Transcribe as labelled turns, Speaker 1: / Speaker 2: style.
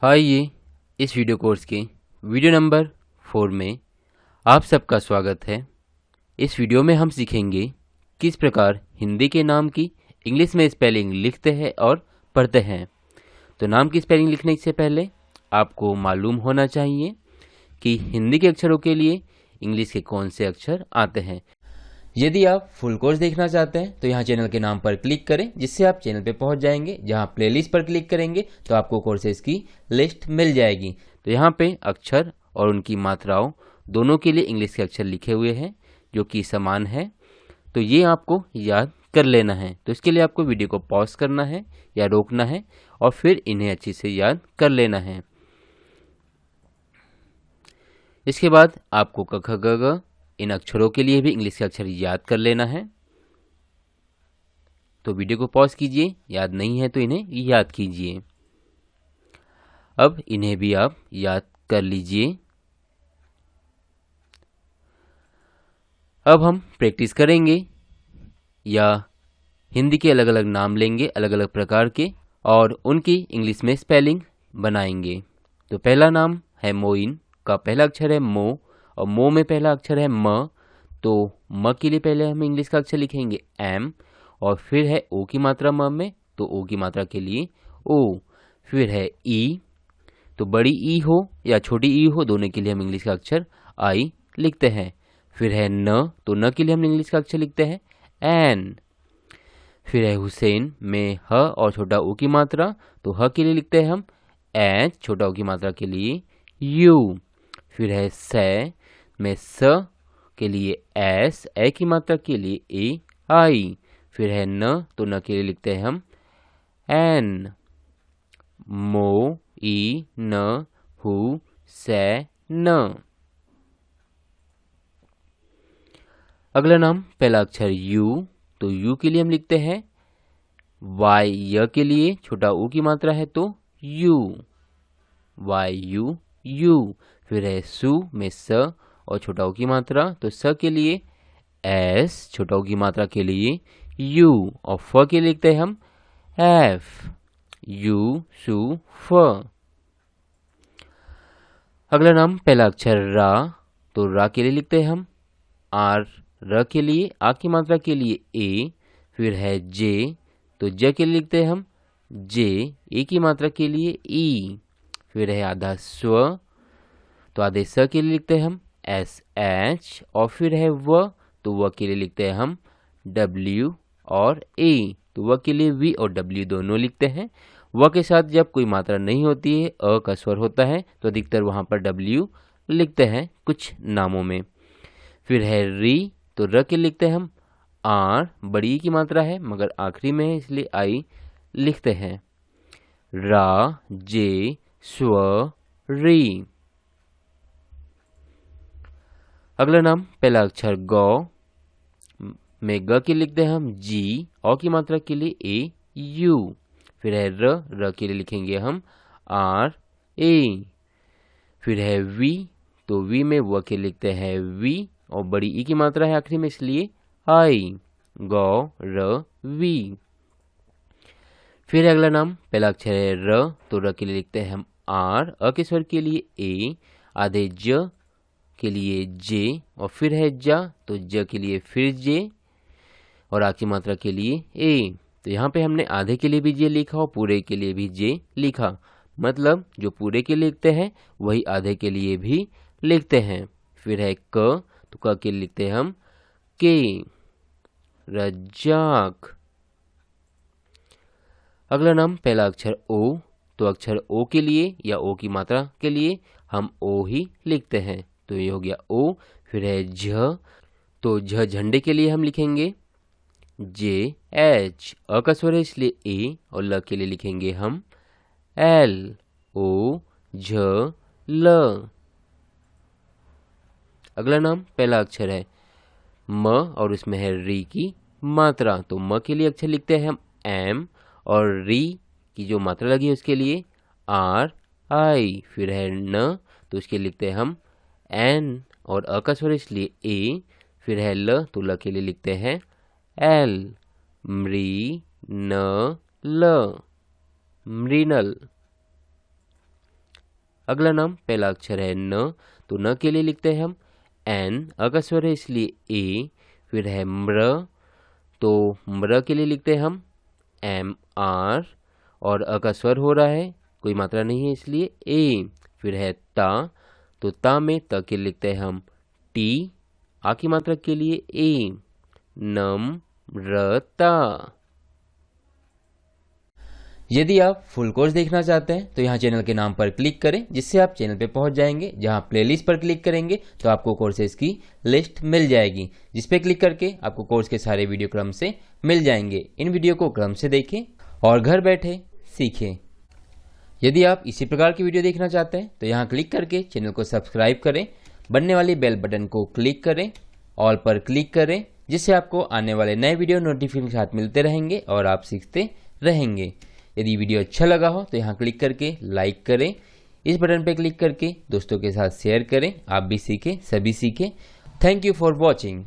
Speaker 1: आइए इस video course के वीडियो नंबर 4 में आप सबका स्वागत है। इस वीडियो में हम सीखेंगे किस प्रकार हिंदी के नाम की इंग्लिश में स्पेलिंग लिखते हैं और पढ़ते हैं। तो नाम की स्पेलिंग लिखने से पहले आपको मालूम होना चाहिए कि हिंदी के अक्षरों के लिए इंग्लिश के कौन से अक्षर आते हैं। यदि आप फुल कोर्स देखना चाहते हैं तो यहाँ चैनल के नाम पर क्लिक करें, जिससे आप चैनल पे पहुंच जाएंगे। जहाँ प्लेलिस्ट पर क्लिक करेंगे तो आपको कोर्सेज की लिस्ट मिल जाएगी। तो यहाँ पे अक्षर और उनकी मात्राओं दोनों के लिए इंग्लिश के अक्षर लिखे हुए हैं जो कि समान है। तो ये आपको याद कर लेना है। तो इसके लिए आपको वीडियो को पॉज करना है या रोकना है और फिर इन्हें अच्छी से याद कर लेना है। इसके बाद आपको क ख ग घ इन अक्षरों के लिए भी इंग्लिश के अक्षर याद कर लेना है। तो वीडियो को पॉज कीजिए, याद नहीं है तो इन्हें याद कीजिए। अब इन्हें भी आप याद कर लीजिए। अब हम प्रैक्टिस करेंगे या हिंदी के अलग अलग नाम लेंगे अलग अलग प्रकार के और उनकी इंग्लिश में स्पेलिंग बनाएंगे। तो पहला नाम है मोइन का पहला अक्षर है मो और मो में पहला अक्षर है म। तो म के लिए पहले हम इंग्लिश का अक्षर लिखेंगे एम और फिर है ओ की मात्रा म में, तो ओ की मात्रा के लिए ओ। फिर है ई, तो बड़ी ई हो या छोटी ई हो दोनों के लिए हम इंग्लिश का अक्षर आई लिखते हैं। फिर है न, तो न के लिए हम इंग्लिश का अक्षर लिखते हैं एन। फिर है हुसैन में ह और छोटा ओ की मात्रा, तो ह के लिए लिखते हैं हम एच, छोटा ओ की मात्रा के लिए यू। फिर है सै में स के लिए एस, ए की मात्रा के लिए ए आई। फिर है न, तो न के लिए लिखते हैं हम एन। मो ई न हु सै न। अगला नाम पहला अक्षर यू, तो यू के लिए हम लिखते हैं वाई, य के लिए छोटा ऊ की मात्रा है तो यू, वाई यू यू। फिर है सु में स और छोटा ऊ की मात्रा, तो स के लिए एस, छोटा ऊ की मात्रा के लिए यू और फ के लिए लिखते हैं हम एफ, यू सु फ। अगला नाम पहला अक्षर रा, तो रा के लिए लिखते हैं हम आर, र के लिए आ की मात्रा के लिए ए। फिर है जे, तो ज के लिए लिखते हैं हम जे, ए की मात्रा के लिए ई। फिर है आधा स्व, तो आधे स के लिए लिखते हैं हम एस एच और फिर है व, तो व के लिए लिखते हैं हम डब्ल्यू और ए। तो व के लिए वी और डब्ल्यू दोनों लिखते हैं। व के साथ जब कोई मात्रा नहीं होती है, अ का स्वर होता है, तो अधिकतर वहाँ पर डब्ल्यू लिखते हैं कुछ नामों में। फिर है री, तो र के लिखते हैं हम आर, बड़ी की मात्रा है मगर आखिरी में है इसलिए आई लिखते हैं रा जे स्व री। अगला नाम पहला अक्षर गौ में ग के लिखते हैं हम जी, औ की मात्रा के लिए ए यू। फिर है र के लिए लिखेंगे हम आर ए। फिर है वी, तो वी में व के लिखते हैं वी और बड़ी ई की मात्रा है आखिरी में इसलिए आई, गौ र वी। फिर अगला नाम पहला अक्षर है र, तो र के लिए लिखते हैं हम आर, अ के स्वर के लिए ए, आधे ज के लिए जे और फिर है जा, तो ज के लिए फिर जे और आ की मात्रा के लिए ए। तो यहाँ पे हमने आधे के लिए भी जे लिखा और पूरे के लिए भी जे लिखा, मतलब जो पूरे के लिए लिखते हैं वही आधे के लिए भी लिखते हैं। फिर है क, तो क के लिए लिखते हैं हम के, रज्जाक। अगला नाम पहला अक्षर ओ, तो अक्षर ओ के लिए या ओ की मात्रा के लिए हम ओ ही लिखते हैं, तो ये हो गया ओ। फिर है झ, तो झ झंडे के लिए हम लिखेंगे जे एच, अ का स्वर है इसलिए ए और ल के लिए लिखेंगे हम एल ओ झ ल। अगला नाम पहला अक्षर है म और उसमें है री की मात्रा, तो म के लिए अक्षर लिखते हैं हम एम और री की जो मात्रा लगी है उसके लिए आर आई। फिर है न, तो उसके लिखते हैं हम एन और अ का स्वर इसलिए ए। फिर है ल, तो ल के लिए लिखते हैं एल, मृ न ल, मृणल। अगला नाम पहला अक्षर है न, तो न के लिए लिखते हैं हम एन, अ का स्वर है इसलिए ए। फिर है म्र, तो म्र के लिए लिखते हैं हम एम आर, और अ का स्वर हो रहा है, कोई मात्रा नहीं है इसलिए ए। फिर है ता, तो ता में त के लिए लिखते हैं हम टी, आ की मात्रा के लिए ए, नम रता। यदि आप फुल कोर्स देखना चाहते हैं तो यहाँ चैनल के नाम पर क्लिक करें, जिससे आप चैनल पे पहुंच जाएंगे। जहाँ प्लेलिस्ट पर क्लिक करेंगे तो आपको कोर्सेज की लिस्ट मिल जाएगी, जिस पे क्लिक करके आपको कोर्स के सारे वीडियो क्रम से मिल जाएंगे। इन वीडियो को क्रम से देखें और घर बैठे सीखें। यदि आप इसी प्रकार की वीडियो देखना चाहते हैं तो यहाँ क्लिक करके चैनल को सब्सक्राइब करें, बनने वाली बेल बटन को क्लिक करें, ऑल पर क्लिक करें, जिससे आपको आने वाले नए वीडियो नोटिफिकेशन के साथ मिलते रहेंगे और आप सीखते रहेंगे। यदि वीडियो अच्छा लगा हो तो यहाँ क्लिक करके लाइक करें, इस बटन पर क्लिक करके दोस्तों के साथ शेयर करें। आप भी सीखें, सभी सीखें। Thank you for watching.